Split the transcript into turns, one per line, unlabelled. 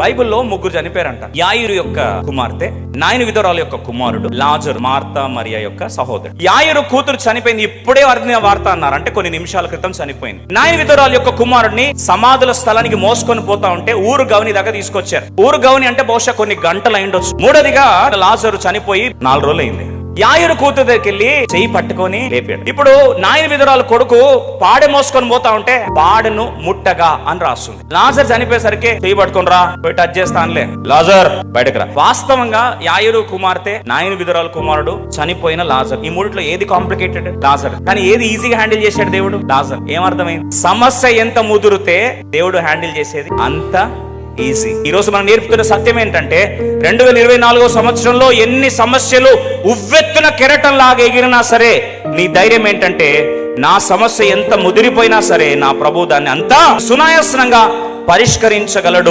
బైబిల్లో ముగ్గురు చనిపోయారంట. యాయిరు యొక్క కుమార్తె, నాయన విధురాలు యొక్క కుమారుడు లాజరు, మార్తా మరియా యొక్క సహోదరుడు. యాయిరు కూతురు చనిపోయింది, ఇప్పుడే అర్థం వార్త అన్నారు, అంటే కొన్ని నిమిషాల క్రితం చనిపోయింది. నాయన విధురాలు యొక్క కుమారుడిని సమాధుల స్థలానికి మోసుకొని పోతా ఉంటే ఊరు గవని దగ్గర తీసుకొచ్చారు. ఊరు గవని అంటే బహుశా కొన్ని గంటలు అయిండొచ్చు. మూడోదిగా లాజరు చనిపోయి 4 రోజులు అయింది. యాయిరు కూతురు దగ్గరికి వెళ్ళి చెయ్యి పట్టుకొని లేపాడు. ఇప్పుడు నాయన విధురాలు కొడుకు పాడె మోసుకొని పోతా ఉంటే పాడెను ముట్టగా అని రాస్తుంది. లాజర్ చనిపోయేసరికి చెయ్యి పట్టుకొని రా, పోయి టచ్ చేస్తానులే, లాజర్ బయటకు రా. వాస్తవంగా యాయిరు కుమార్తె, నాయన విధురాలు కుమారుడు, చనిపోయిన లాజర్, ఈ మూడిట్లో ఏది కాంప్లికేటెడ్? లాజర్. కానీ ఏది ఈజీగా హ్యాండిల్ చేశాడు దేవుడు? లాజర్. ఏమర్థమైంది? సమస్య ఎంత ముదురుతే దేవుడు హ్యాండిల్ చేసేది అంత ఈజీ. ఈ రోజు మనం నేర్పుతున్న సత్యం ఏంటంటే 2024 సంవత్సరంలో ఎన్ని సమస్యలు ఉవ్వెత్తున కెరటంలాగా ఎగిరినా సరే నీ ధైర్యం ఏంటంటే, నా సమస్య ఎంత ముదిరిపోయినా సరే నా ప్రభు దాన్ని అంతా సునాయాసనంగా పరిష్కరించగలడు.